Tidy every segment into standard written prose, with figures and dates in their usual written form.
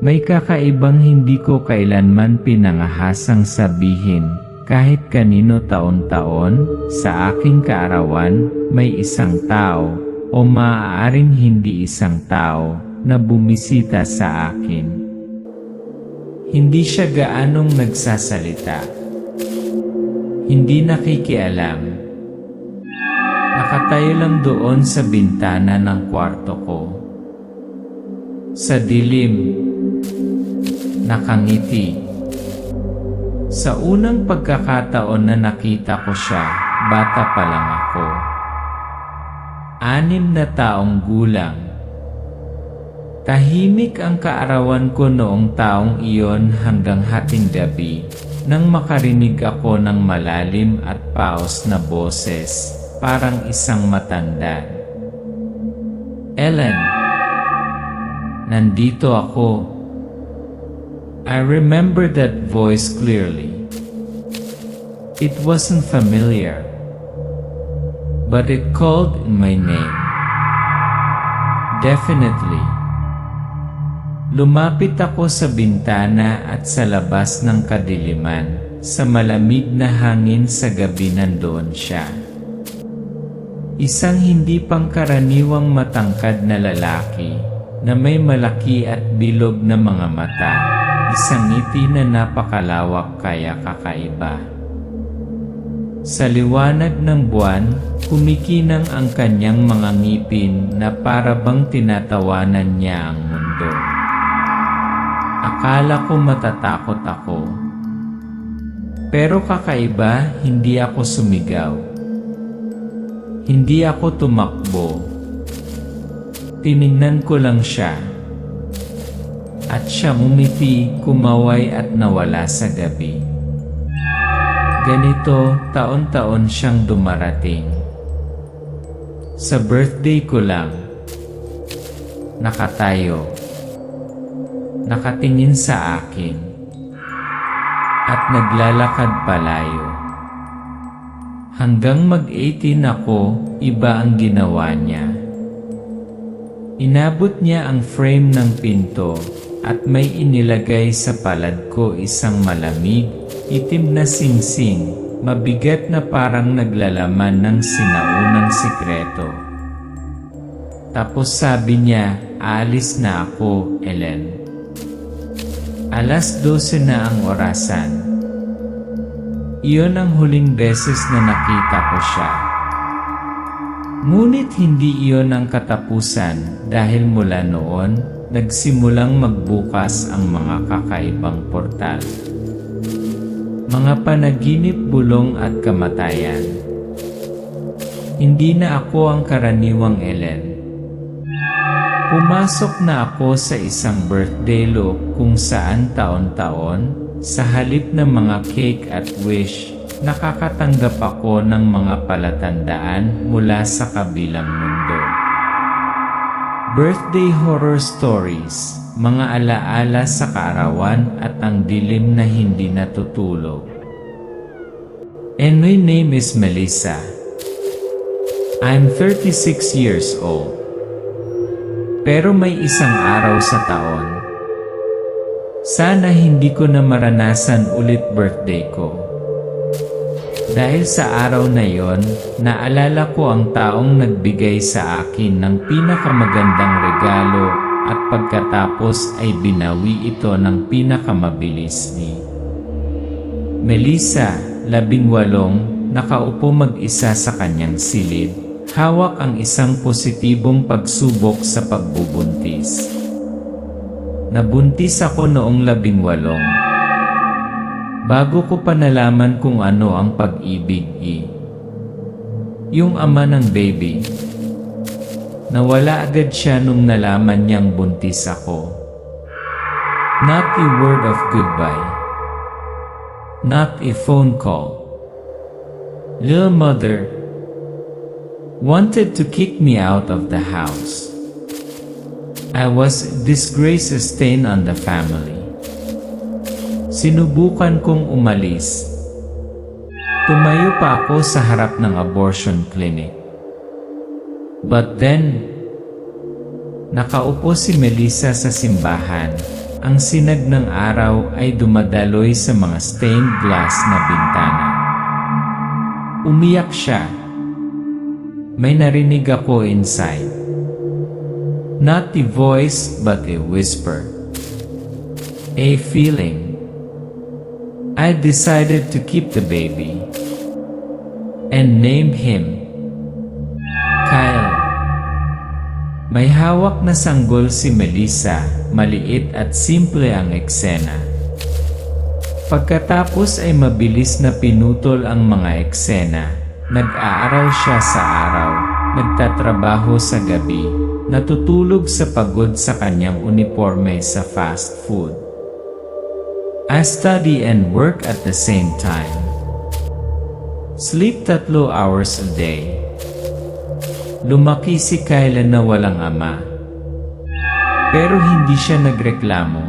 May kakaibang hindi ko kailanman pinangahasang sabihin, kahit kanino taon-taon, sa aking kaarawan, may isang tao, o maaaring hindi isang tao, na bumisita sa akin. Hindi siya gaanong nagsasalita. Hindi nakikialam. Nakatayo lang doon sa bintana ng kwarto ko. Sa dilim, nakangiti. Sa unang pagkakataon na nakita ko siya, bata pa lang ako. 6 na taong gulang. Tahimik ang kaarawan ko noong taong iyon hanggang hating gabi, nang makarinig ako ng malalim at paos na boses, parang isang matanda. "Ellen, nandito ako." I remember that voice clearly. It wasn't familiar, but it called in my name. Definitely. Lumapit ako sa bintana at sa labas ng kadiliman, sa malamig na hangin sa gabi nandoon siya. Isang hindi pangkaraniwang matangkad na lalaki, na may malaki at bilog na mga mata. Isang ngiti na napakalawak kaya kakaiba. Sa liwanag ng buwan, kumikinang ang kanyang mga ngipin na para bang tinatawanan niya ang mundo. Akala ko matatakot ako. Pero kakaiba, hindi ako sumigaw. Hindi ako tumakbo. Tiningnan ko lang siya. At siya umiti, kumaway at nawala sa gabi. Ganito, taon-taon siyang dumarating. Sa birthday ko lang, nakatayo, nakatingin sa akin, at naglalakad palayo. Hanggang mag-18 ako, iba ang ginawa niya. Inabot niya ang frame ng pinto, at may inilagay sa palad ko isang malamig, itim na singsing, mabigat na parang naglalaman ng sinaunang sikreto. Tapos sabi niya, "Aalis na ako, Ellen. 12:00 na ang orasan." Iyon ang huling beses na nakita ko siya. Ngunit hindi iyon ang katapusan, dahil mula noon, nagsimulang magbukas ang mga kakaibang portal. Mga panaginip, bulong at kamatayan. Hindi na ako ang karaniwang Ellen. Pumasok na ako sa isang birthday loop kung saan taon-taon, sa halip ng mga cake at wish, nakakatanggap ako ng mga palatandaan mula sa kabilang mundo. Birthday horror stories, mga alaala sa kaarawan at ang dilim na hindi natutulog. And my name is Melissa. I'm 36 years old. Pero may isang araw sa taon. Sana hindi ko na maranasan ulit birthday ko. Dahil sa araw na yon, naalala ko ang taong nagbigay sa akin ng pinakamagandang regalo at pagkatapos ay binawi ito ng pinakamabilis ni Melissa, 18, nakaupo mag-isa sa kanyang silid, hawak ang isang positibong pagsubok sa pagbubuntis. Nabuntis ako noong 18. Bago ko pa nalaman kung ano ang pag-ibig. Yung ama ng baby. Nawala agad siya nung nalaman niyang buntis ako. Not a word of goodbye. Not a phone call. Little mother wanted to kick me out of the house. I was a disgrace, a stain on the family. Sinubukan kong umalis. Tumayo pa ako sa harap ng abortion clinic. But then, nakaupo si Melissa sa simbahan, ang sinag ng araw ay dumadaloy sa mga stained glass na bintana. Umiyak siya. May narinig ako inside. Not a voice but a whisper. A feeling. I decided to keep the baby and name him Kyle. May hawak na sanggol si Melissa, maliit at simple ang eksena. Pagkatapos ay mabilis na pinutol ang mga eksena. Nag-aaral siya sa araw, nagtatrabaho sa gabi, natutulog sa pagod sa kanyang uniforme sa fast food. I study and work at the same time. Sleep 3 hours a day. Lumaki si Kyle na walang ama. Pero hindi siya nagreklamo.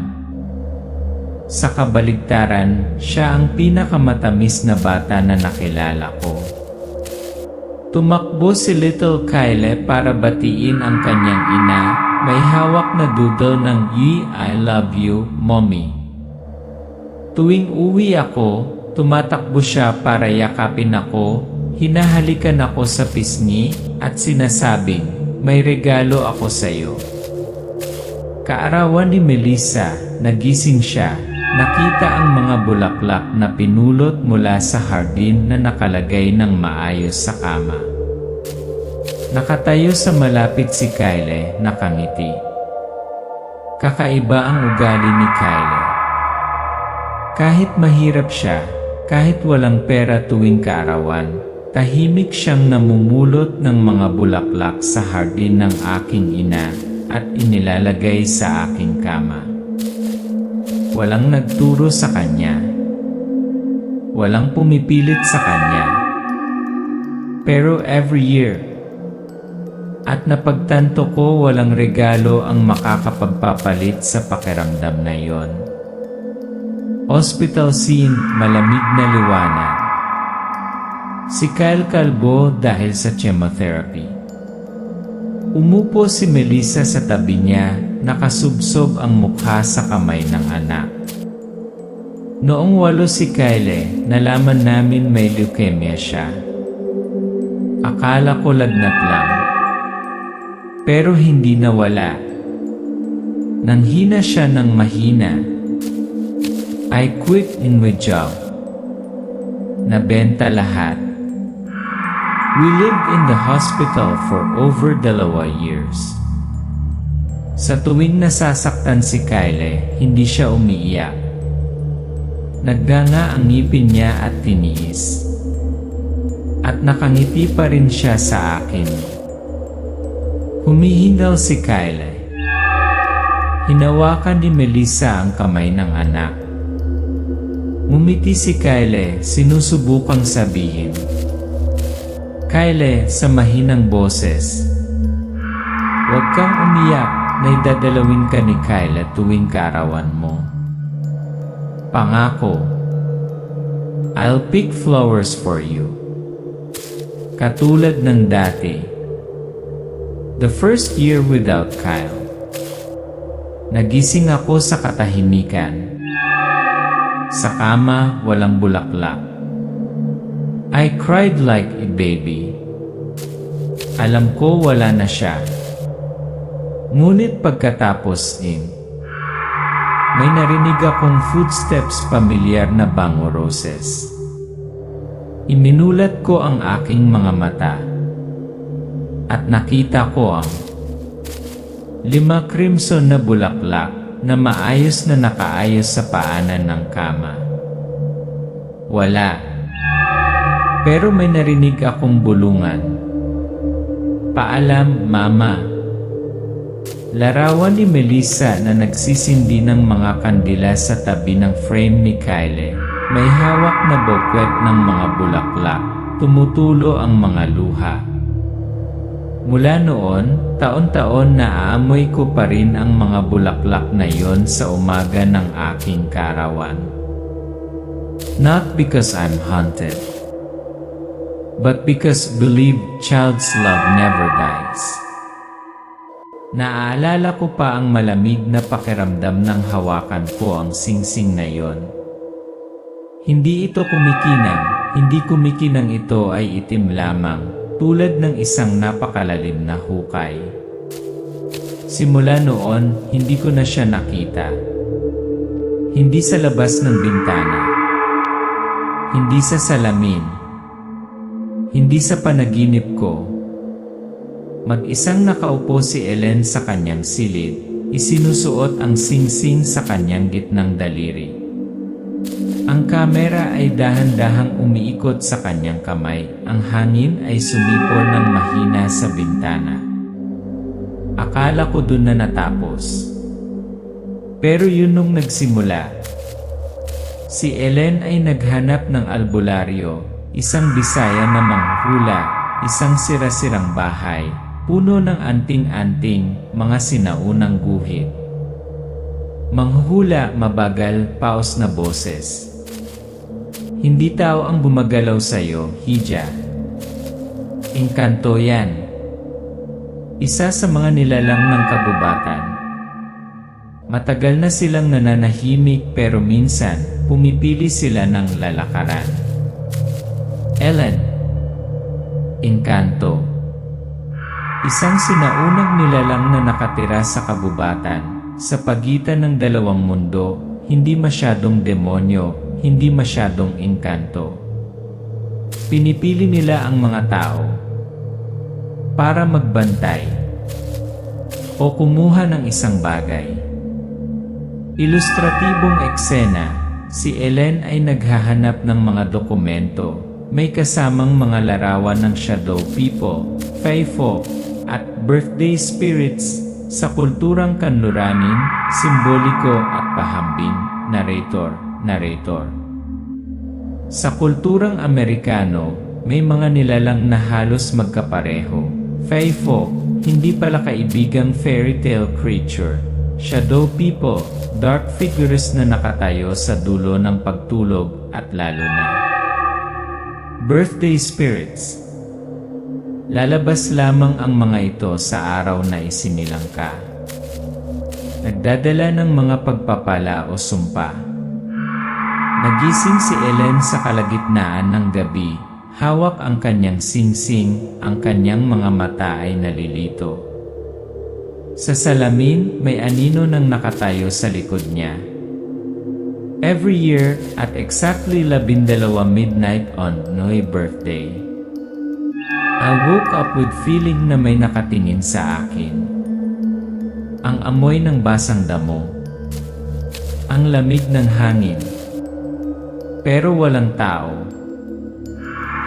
Sa kabaligtaran, siya ang pinakamatamis na bata na nakilala ko. Tumakbo si Little Kyle para batiin ang kanyang ina, may hawak na doodle ng I love you, mommy. Tuwing uwi ako, tumatakbo siya para yakapin ako, hinahalikan ako sa pisngi, at sinasabing, may regalo ako sa iyo. Kaarawan ni Melissa, nagising siya, nakita ang mga bulaklak na pinulot mula sa hardin na nakalagay ng maayos sa kama. Nakatayo sa malapit si Kyle, nakangiti. Kakaiba ang ugali ni Kyle. Kahit mahirap siya, kahit walang pera tuwing kaarawan, tahimik siyang namumulot ng mga bulaklak sa hardin ng aking ina at inilalagay sa aking kama. Walang nagturo sa kanya. Walang pumipilit sa kanya. Pero every year, at napagtanto ko walang regalo ang makakapagpapalit sa pakiramdam na yon. Hospital scene, malamig na liwanag. Si Kyle kalbo dahil sa chemotherapy. Umupo si Melissa sa tabi niya, nakasubsob ang mukha sa kamay ng anak. Noong 8 si Kyle, nalaman namin may leukemia siya. Akala ko lagnat lang. Pero hindi nawala. Nanghina siya ng mahina. I quit in my job. Nabenta lahat. We lived in the hospital for over 2 years. Sa tuwing nasasaktan si Kyle, hindi siya umiiyak. Nagdanga ang ngipin niya at tiniis. At nakangiti pa rin siya sa akin. Humihingal si Kyle. Hinawakan ni Melissa ang kamay ng anak. Ngumiti si Kyle, sinusubukang sabihin. Kyle, sa mahinang boses. Huwag kang umiyak, naidadalawin ka ni Kyle tuwing kaarawan mo. Pangako. I'll pick flowers for you. Katulad ng dati. The first year without Kyle. Nagising ako sa katahimikan. Sa kama, walang bulaklak. I cried like a baby. Alam ko wala na siya. Ngunit pagkatapos may narinig akong footsteps pamilyar na bango roses. Iminulat ko ang aking mga mata. At nakita ko ang 5 crimson na bulaklak na maayos na nakaayos sa paanan ng kama. Wala. Pero may narinig akong bulungan. Paalam, Mama. Larawan ni Melissa na nagsisindi ng mga kandila sa tabi ng frame ni Kyle. May hawak na bouquet ng mga bulaklak. Tumutulo ang mga luha. Mula noon, taon-taon naaamoy ko pa rin ang mga bulaklak na yon sa umaga ng aking kaarawan. Not because I'm haunted, but because believe child's love never dies. Naaalala ko pa ang malamig na pakiramdam ng hawakan ko ang singsing na yon. Hindi ito kumikinang, hindi kumikinang, ito ay itim lamang, tulad ng isang napakalalim na hukay. Simula noon, hindi ko na siya nakita. Hindi sa labas ng bintana. Hindi sa salamin. Hindi sa panaginip ko. Mag-isang nakaupo si Ellen sa kanyang silid, isinusuot ang singsing sa kanyang gitnang daliri. Ang kamera ay dahan-dahang umiikot sa kanyang kamay, ang hangin ay sumipol ng mahina sa bintana. Akala ko dun na natapos. Pero yun nung nagsimula. Si Ellen ay naghanap ng albularyo, isang Bisaya na manghula, isang sira-sirang bahay, puno ng anting-anting, mga sinaunang guhit. Manghuhula, mabagal, paos na boses. Hindi tao ang bumagalaw sa'yo, Hija. Engkanto yan. Isa sa mga nilalang ng kagubatan. Matagal na silang nananahimik pero minsan, pumipili sila ng lalakaran. Ellen. Engkanto. Isang sinaunang nilalang na nakatira sa kagubatan, sa pagitan ng dalawang mundo, hindi masyadong demonyo, hindi masyadong engkanto. Pinipili nila ang mga tao para magbantay o kumuha ng isang bagay. Ilustratibong eksena, si Ellen ay naghahanap ng mga dokumento, may kasamang mga larawan ng shadow people, fae folk, at birthday spirits. Sa kulturang kanluranin, simboliko at pahambing, narrator. Sa kulturang Amerikano, may mga nilalang na halos magkapareho. Fae folk, hindi pala kaibigang fairy tale creature. Shadow people, dark figures na nakatayo sa dulo ng pagtulog, at lalo na birthday spirits. Lalabas lamang ang mga ito sa araw na isinilang ka. Nagdadala ng mga pagpapala o sumpa. Nagising si Ellen sa kalagitnaan ng gabi, hawak ang kanyang singsing, ang kanyang mga mata ay nalilito. Sa salamin, may anino nang nakatayo sa likod niya. Every year, at exactly 12 midnight on my birthday, I woke up with feeling na may nakatingin sa akin. Ang amoy ng basang damo. Ang lamig ng hangin. Pero walang tao.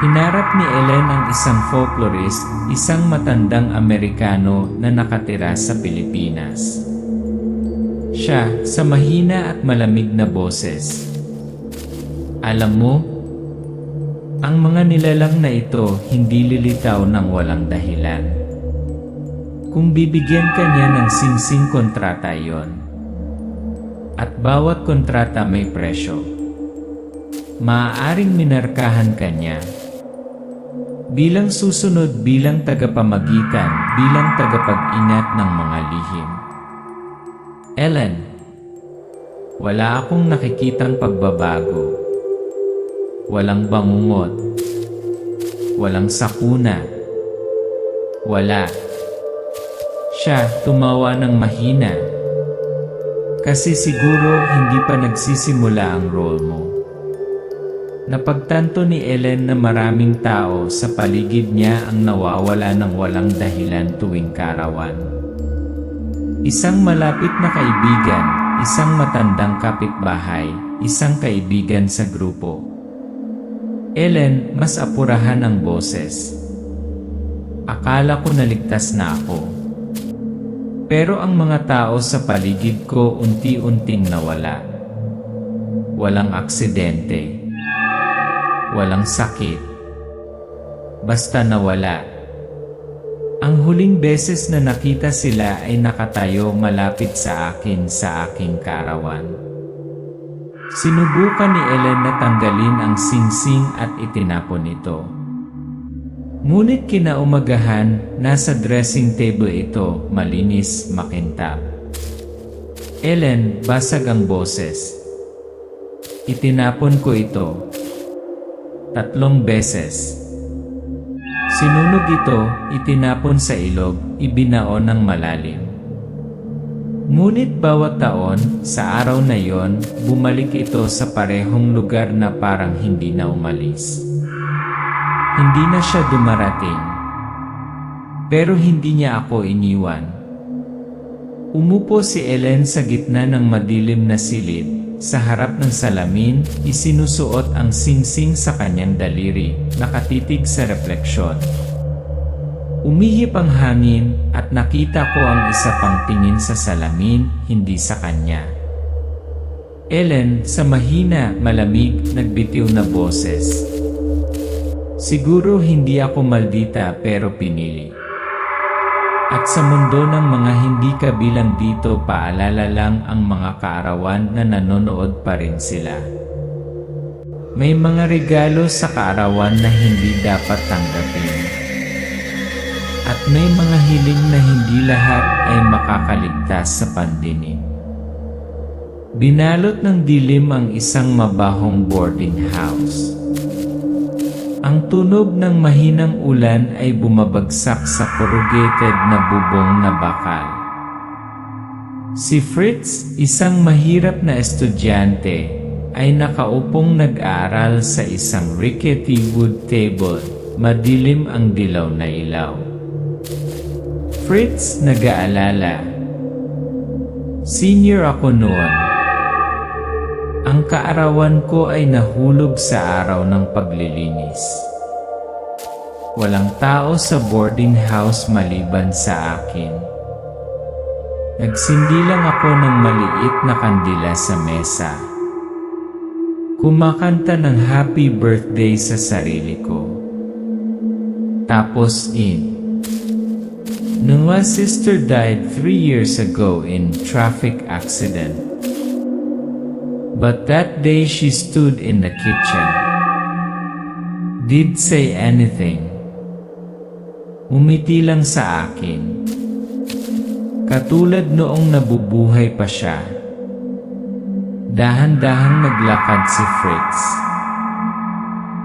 Hinarap ni Ellen ang isang folklorist, isang matandang Amerikano na nakatira sa Pilipinas. Siya, sa mahina at malamig na boses. Alam mo, ang mga nilalang na ito hindi lilitaw ng walang dahilan. Kung bibigyan ka niya ng singsing kontrata yon, at bawat kontrata may presyo, maaaring minarkahan ka niya. Bilang susunod, bilang tagapamagitan, bilang tagapag-ingat ng mga lihim. Ellen, wala akong nakikitang pagbabago. Walang bangungot. Walang sakuna. Wala. Siya tumawa ng mahina. Kasi siguro hindi pa nagsisimula ang role mo. Napagtanto ni Ellen na maraming tao sa paligid niya ang nawawala ng walang dahilan tuwing karawan. Isang malapit na kaibigan, isang matandang kapitbahay, isang kaibigan sa grupo. Ellen, mas apurahan ang boses. Akala ko naligtas na ako. Pero ang mga tao sa paligid ko unti-unting nawala. Walang aksidente. Walang sakit. Basta nawala. Ang huling beses na nakita sila ay nakatayo malapit sa akin sa aking karawan. Sinubukan ni Ellen na tanggalin ang singsing at itinapon ito. Ngunit kinaumagahan, nasa dressing table ito, malinis, makintab. Ellen, basag ang boses. Itinapon ko ito 3 beses. Sinunog ito, itinapon sa ilog, ibinaon ng malalim. Ngunit bawat taon, sa araw na yon, bumalik ito sa parehong lugar na parang hindi na umalis. Hindi na siya dumarating. Pero hindi niya ako iniwan. Umupo si Ellen sa gitna ng madilim na silid. Sa harap ng salamin, isinusuot ang singsing sa kanyang daliri, nakatitig sa refleksyon. Umihip ang hangin at nakita ko ang isa pang tingin sa salamin, hindi sa kanya. Ellen, sa mahina, malamig, nagbitiw na boses. Siguro hindi ako maldita pero pinili. At sa mundo ng mga hindi kabilang dito, paalala lang ang mga kaarawan na nanonood pa rin sila. May mga regalo sa kaarawan na hindi dapat tanggapin. At may mga hiling na hindi lahat ay makakaligtas sa pandinig. Binalot ng dilim ang isang mabahong boarding house. Ang tunog ng mahinang ulan ay bumabagsak sa corrugated na bubong na bakal. Si Fritz, isang mahirap na estudyante, ay nakaupong nag-aaral sa isang rickety wood table, madilim ang dilaw na ilaw. Fritz, nag-aalala. Senior ako noon. Ang kaarawan ko ay nahulog sa araw ng paglilinis. Walang tao sa boarding house maliban sa akin. Nagsindi lang ako ng maliit na kandila sa mesa. Kumakanta ng happy birthday sa sarili ko. Tapos my sister died 3 years ago in traffic accident. But that day she stood in the kitchen. Did say anything. Umiti lang sa akin. Katulad noong nabubuhay pa siya. Dahan-dahang naglakad si Fritz.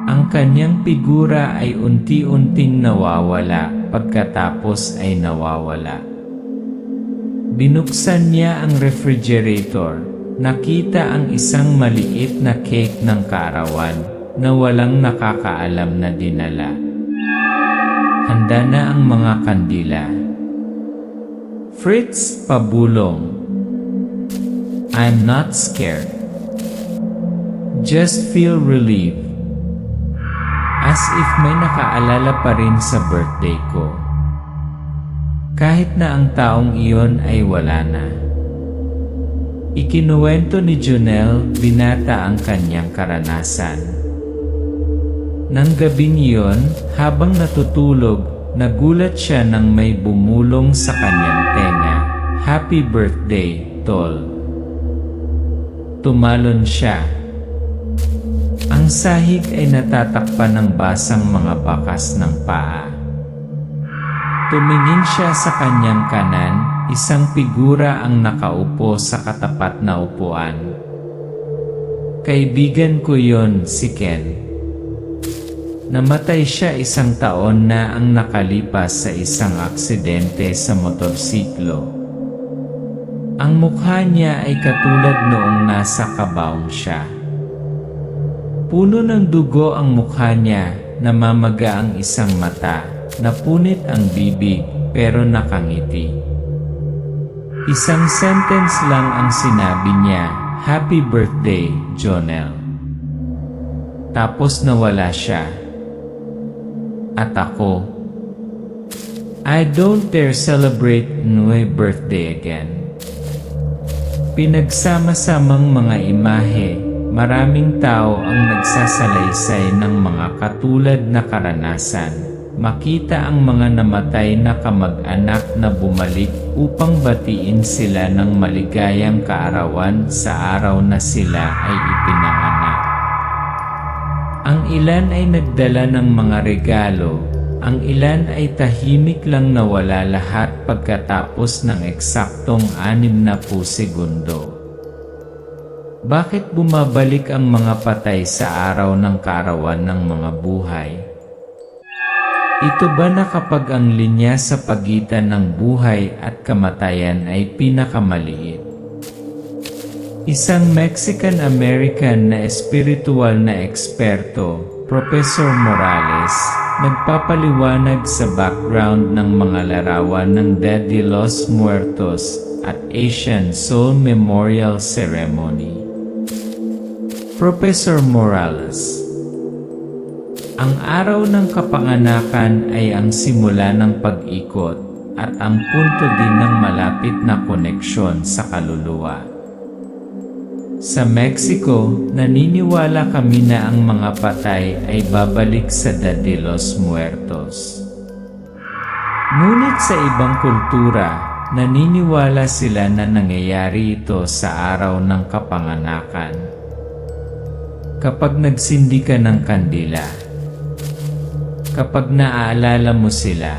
Ang kanyang figura ay unti-unting nawawala, pagkatapos ay nawawala. Binuksan niya ang refrigerator. Nakita ang isang maliit na cake ng kaarawan na walang nakakaalam na dinala. Handa na ang mga kandila. Fritz, pabulong. I'm not scared. Just feel relieved. As if may nakaalala pa rin sa birthday ko. Kahit na ang taong iyon ay wala na. Ikinuwento ni Jonelle, binata ang kanyang karanasan. Nang gabing iyon, habang natutulog, nagulat siya nang may bumulong sa kanyang tenga. Happy birthday, Tol. Tumalon siya. Ang sahig ay natatakpan ng basang mga bakas ng paa. Tumingin siya sa kanyang kanan, isang figura ang nakaupo sa katapat na upuan. Kaibigan ko yon, si Ken. Namatay siya 1 taon na ang nakalipas sa isang aksidente sa motorsiklo. Ang mukha niya ay katulad noong nasa kabaong siya. Puno ng dugo ang mukha niya, namamaga ang isang mata, napunit ang bibig, pero nakangiti. Isang sentence lang ang sinabi niya, Happy birthday, Jonelle. Tapos nawala siya. At ako, I don't dare celebrate my birthday again. Pinagsama-samang mga imahe, maraming tao ang nagsasalaysay ng mga katulad na karanasan. Makita ang mga namatay na kamag-anak na bumalik upang batiin sila ng maligayang kaarawan sa araw na sila ay ipinanganak. Ang ilan ay nagdala ng mga regalo, Ang ilan ay tahimik lang nawala lahat pagkatapos ng eksaktong 60 segundo. Bakit bumabalik ang mga patay sa araw ng kaarawan ng mga buhay? Ito ba na kapag ang linya sa pagitan ng buhay at kamatayan ay pinakamaliit? Isang Mexican-American na espiritual na eksperto, Professor Morales, nagpapaliwanag sa background ng mga larawan ng Dia de los Muertos at Asian Soul Memorial Ceremony. Professor Morales: ang araw ng kapanganakan ay ang simula ng pag-ikot at ang punto din ng malapit na koneksyon sa kaluluwa. Sa Mexico, naniniwala kami na ang mga patay ay babalik sa Dia de los Muertos. Ngunit sa ibang kultura, naniniwala sila na nangyayari ito sa araw ng kapanganakan. Kapag nagsindi ka ng kandila, kapag naaalala mo sila,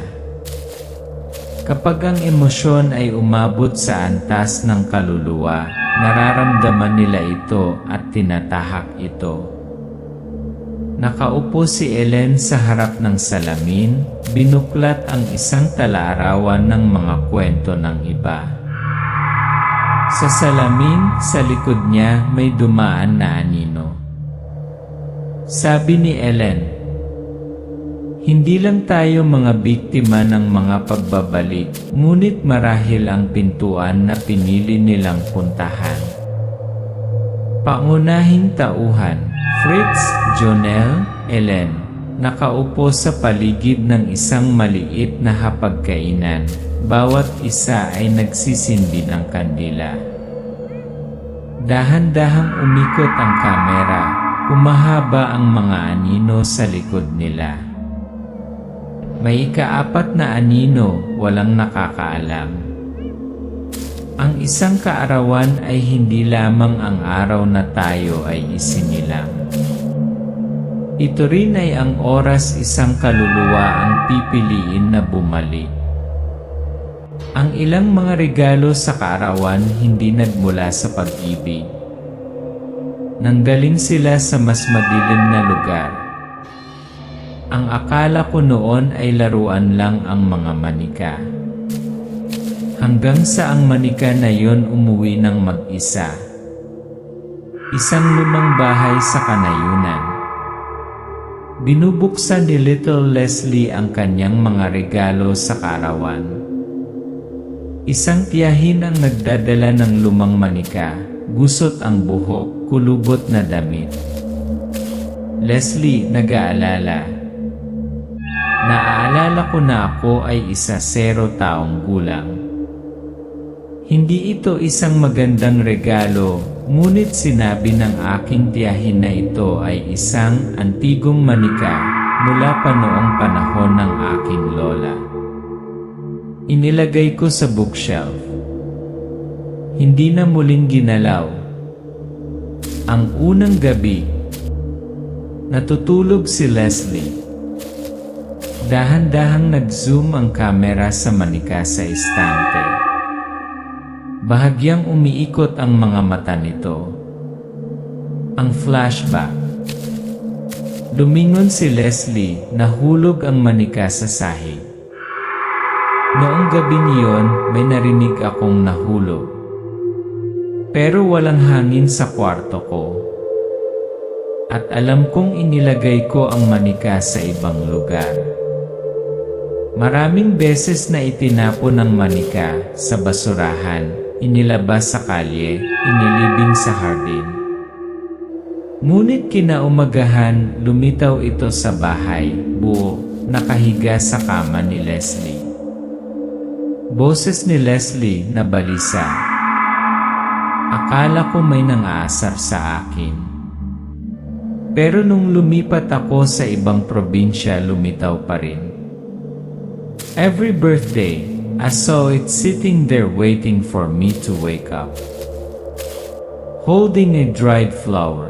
kapag ang emosyon ay umabot sa antas ng kaluluwa, nararamdaman nila ito at tinatahak ito. Nakaupo si Ellen sa harap ng salamin, binuklat ang isang tala-arawan ng mga kwento ng iba. Sa salamin, sa likod niya may dumaan na anino. Sabi ni Ellen, hindi lang tayo mga biktima ng mga pagbabalik, ngunit marahil ang pintuan na pinili nilang puntahan. Pangunahing tauhan, Fritz, Jonel, Ellen, nakaupo sa paligid ng isang maliit na hapagkainan. Bawat isa ay nagsisindi ng kandila. Dahan-dahang umikot ang kamera, humahaba ang mga anino sa likod nila. May ika-4 na anino, walang nakakaalam. Ang isang kaarawan ay hindi lamang ang araw na tayo ay isinilang. Ito rin ay ang oras isang kaluluwa ang pipiliin na bumalik. Ang ilang mga regalo sa kaarawan hindi nagmula sa pag-ibig. Nanggaling sila sa mas madilim na lugar. Ang akala ko noon ay laruan lang ang mga manika. Hanggang sa ang manika na yon umuwi ng mag-isa. Isang lumang bahay sa kanayunan. Binubuksan ni Little Leslie ang kanyang mga regalo sa kaarawan. Isang tiyahin ang nagdadala ng lumang manika, gusot ang buhok, kulubot na damit. Leslie, nag-aalala. Naaalala ko na ako ay 0 taong gulang. Hindi ito isang magandang regalo, ngunit sinabi ng aking tiyahin na ito ay isang antigong manika mula pa noong panahon ng aking lola. Inilagay ko sa bookshelf. Hindi na muling ginalaw. Ang unang gabi, natutulog si Leslie. Dahan-dahang nag-zoom ang kamera sa manika sa estante. Bahagyang umiikot ang mga mata nito. Ang flashback. Lumingon si Leslie, nahulog ang manika sa sahig. Noong gabi niyon, may narinig akong nahulog. Pero walang hangin sa kwarto ko. At alam kong inilagay ko ang manika sa ibang lugar. Maraming beses na itinapon ang manika sa basurahan, inilabas sa kalye, inilibing sa hardin. Ngunit kinaumagahan, lumitaw ito sa bahay, buo, nakahiga sa kama ni Leslie. Boses ni Leslie na balisa. Akala ko may nang-aasar sa akin. Pero nung lumipat ako sa ibang probinsya, lumitaw pa rin. Every birthday, I saw it sitting there waiting for me to wake up. Holding a dried flower.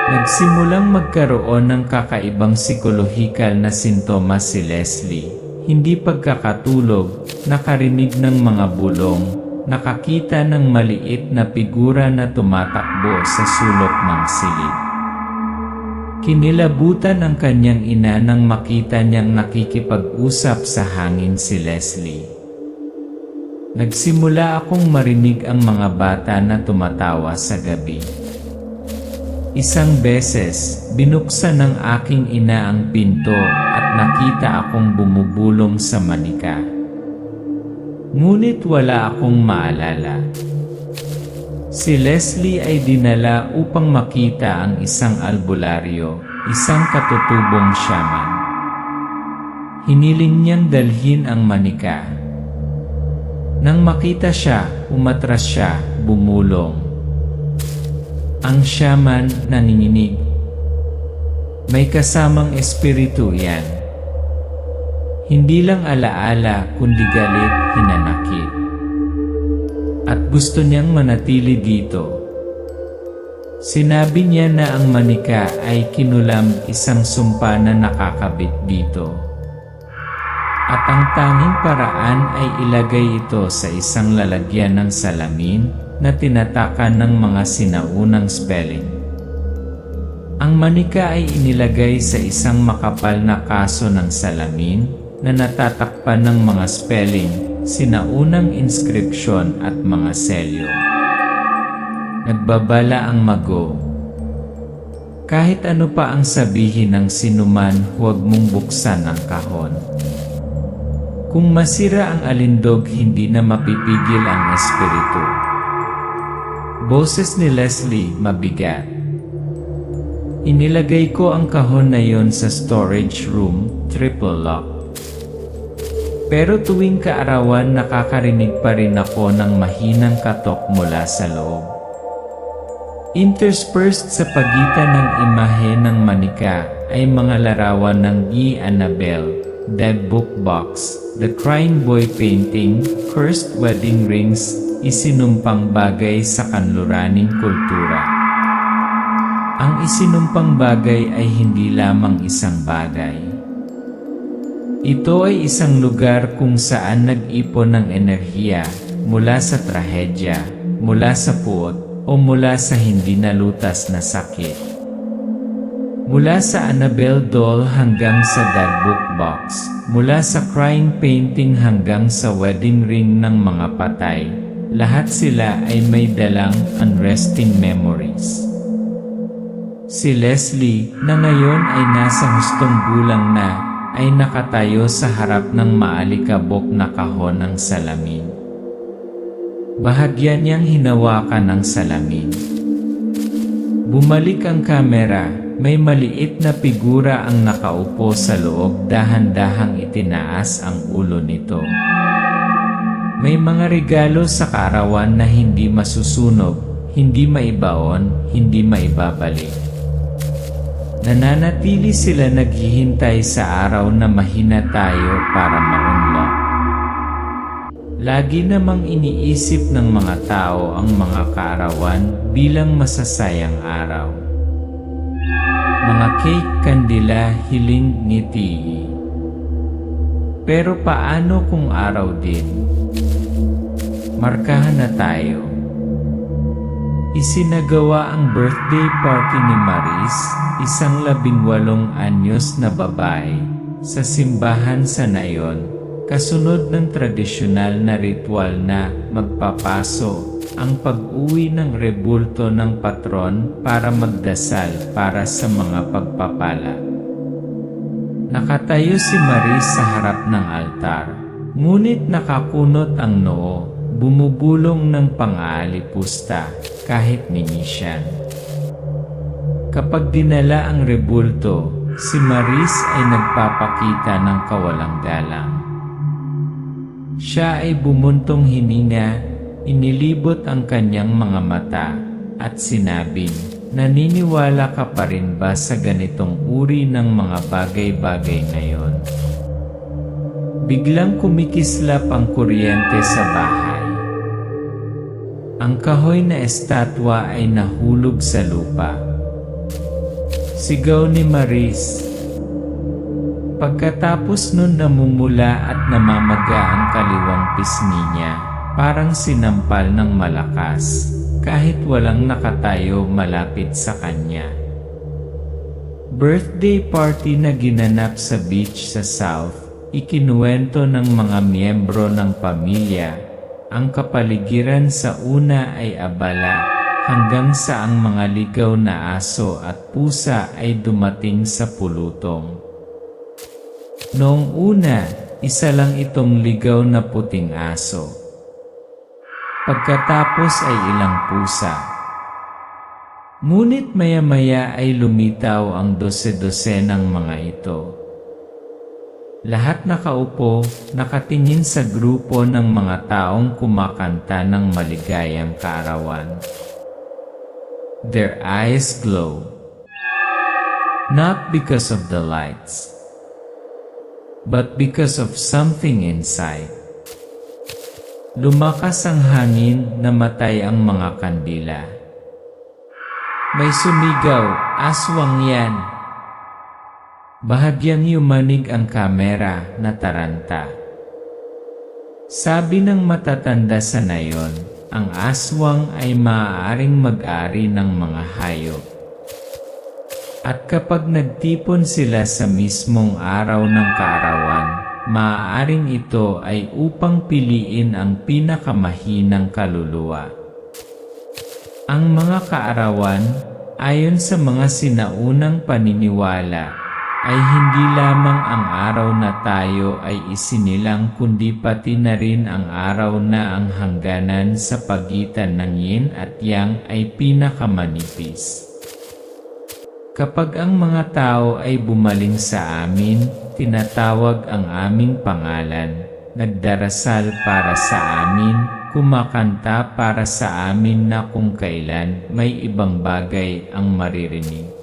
Nagsimulang magkaroon ng kakaibang psikolohikal na sintomas si Leslie. Hindi pagkakatulog, nakarinig ng mga bulong, nakakita ng maliit na figura na tumatakbo sa sulok ng silid. Kinilabutan ang kanyang ina nang makita niyang nakikipag-usap sa hangin si Leslie. Nagsimula akong marinig ang mga bata na tumatawa sa gabi. Isang beses, binuksan ng aking ina ang pinto at nakita akong bumubulong sa manika. Ngunit wala akong maalala. Si Leslie ay dinala upang makita ang isang albularyo, isang katutubong shaman. Hiniling niyang dalhin ang manika. Nang makita siya, umatras siya, bumulong. Ang shaman nanginginig. May kasamang espiritu yan. Hindi lang alaala kundi galit, hinanakit. At gusto niyang manatili dito. Sinabi niya na ang manika ay kinulam, isang sumpa na nakakabit dito. At ang tanging paraan ay ilagay ito sa isang lalagyan ng salamin na tinatakan ng mga sinaunang spelling. Ang manika ay inilagay sa isang makapal na kaso ng salamin na natatakpan ng mga spelling, sinaunang inskripsyon at mga selyo. Nagbabala ang mago. Kahit ano pa ang sabihin ng sinuman, huwag mong buksan ang kahon. Kung masira ang alindog, hindi na mapipigil ang espiritu. Boses ni Leslie, mabigat. Inilagay ko ang kahon na yon sa storage room, triple lock. Pero tuwing kaarawan nakakarinig pa rin ako ng mahinang katok mula sa loob. Interspersed sa pagitan ng imahe ng manika ay mga larawan ng G. Annabelle, Dead Book Box, The Crying Boy Painting, Cursed Wedding Rings, isinumpang bagay sa kanluraning kultura. Ang isinumpang bagay ay hindi lamang isang bagay. Ito ay isang lugar kung saan nag-ipon ng enerhiya mula sa trahedya, mula sa puot, o mula sa hindi nalutas na sakit. Mula sa Annabelle doll hanggang sa Dead Book Box, mula sa crying painting hanggang sa wedding ring ng mga patay, lahat sila ay may dalang unresting memories. Si Leslie, na ngayon ay nasa hustong gulang na, ay nakatayo sa harap ng maalikabok na kahon ng salamin. Bahagya niyang hinawakan ng salamin. Bumalik ang kamera, may maliit na figura ang nakaupo sa loob, dahan-dahang itinaas ang ulo nito. May mga regalo sa kaarawan na hindi masusunog, hindi maibaon, hindi maibabalik. Nananatili sila naghihintay sa araw na mahina tayo para maunlak. Lagi namang iniisip ng mga tao ang mga kaarawan bilang masasayang araw. Mga cake, kandila, hiling, ngiti. Pero paano kung araw din? Markahan na tayo. Isinagawa ang birthday party ni Maris, isang 18 anyos na babae, sa simbahan sa Nayon, kasunod ng tradisyonal na ritual na magpapaso, ang pag-uwi ng rebulto ng patron para magdasal para sa mga pagpapala. Nakatayo si Maris sa harap ng altar, ngunit nakakunot ang noo, bumubulong ng pang-aalipusta kahit minisyan. Kapag dinala ang rebulto, si Maris ay nagpapakita ng kawalang galang. Siya ay bumuntong hininga, inilibot ang kanyang mga mata, at sinabing, naniniwala ka pa rin ba sa ganitong uri ng mga bagay-bagay ngayon? Biglang kumikislap ang kuryente sa bahay. Ang kahoy na estatwa ay nahulog sa lupa. Sigaw ni Maris. Pagkatapos nun namumula at namamaga ang kaliwang pisngi niya, parang sinampal ng malakas, kahit walang nakatayo malapit sa kanya. Birthday party na ginanap sa beach sa South, ikinuwento ng mga miyembro ng pamilya. Ang kapaligiran sa una ay abala, hanggang sa ang mga ligaw na aso at pusa ay dumating sa pulutong. Noong una, isa lang itong ligaw na puting aso. Pagkatapos ay ilang pusa. Ngunit maya-maya ay lumitaw ang dose-dosenang mga ito. Lahat nakaupo, nakatingin sa grupo ng mga taong kumakanta ng maligayang kaarawan. Their eyes glow. Not because of the lights, but because of something inside. Lumakas ang hangin, namatay ang mga kandila. May sumigaw, aswang yan. Bahagyang yumanig ang kamera, nataranta. Sabi ng matatanda sa nayon, ang aswang ay maaaring mag-ari ng mga hayop. At kapag nagtipon sila sa mismong araw ng kaarawan, maaaring ito ay upang piliin ang pinakamahinang kaluluwa. Ang mga kaarawan, ayon sa mga sinaunang paniniwala, ay hindi lamang ang araw na tayo ay isinilang kundi pati na rin ang araw na ang hangganan sa pagitan ng yin at yang ay pinakamanipis. Kapag ang mga tao ay bumaling sa amin, tinatawag ang aming pangalan, nagdarasal para sa amin, kumakanta para sa amin na kung kailan may ibang bagay ang maririnig.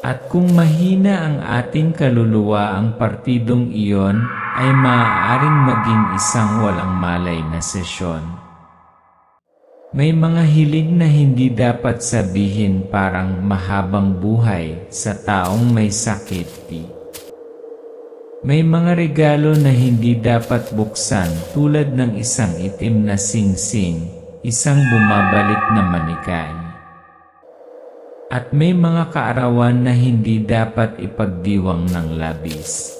At kung mahina ang ating kaluluwa, ang partidong iyon ay maaaring maging isang walang malay na sesyon. May mga hiling na hindi dapat sabihin, parang mahabang buhay sa taong may sakit. May mga regalo na hindi dapat buksan, tulad ng isang itim na singsing, isang bumabalik na manikay. At may mga kaarawan na hindi dapat ipagdiwang ng labis.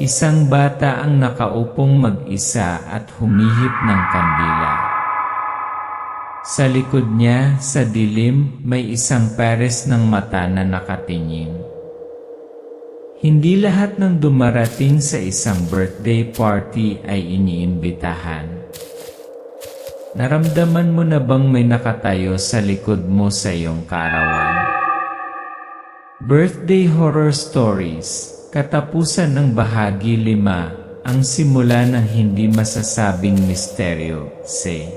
Isang bata ang nakaupong mag-isa at humihip ng kandila. Sa likod niya, sa dilim, may isang pares ng mata na nakatingin. Hindi lahat ng dumarating sa isang birthday party ay iniimbitahan. Naramdaman mo na bang may nakatayo sa likod mo sa iyong kaarawan? Birthday Horror Stories, katapusan ng bahagi 5, ang simula ng hindi masasabing misteryo, say.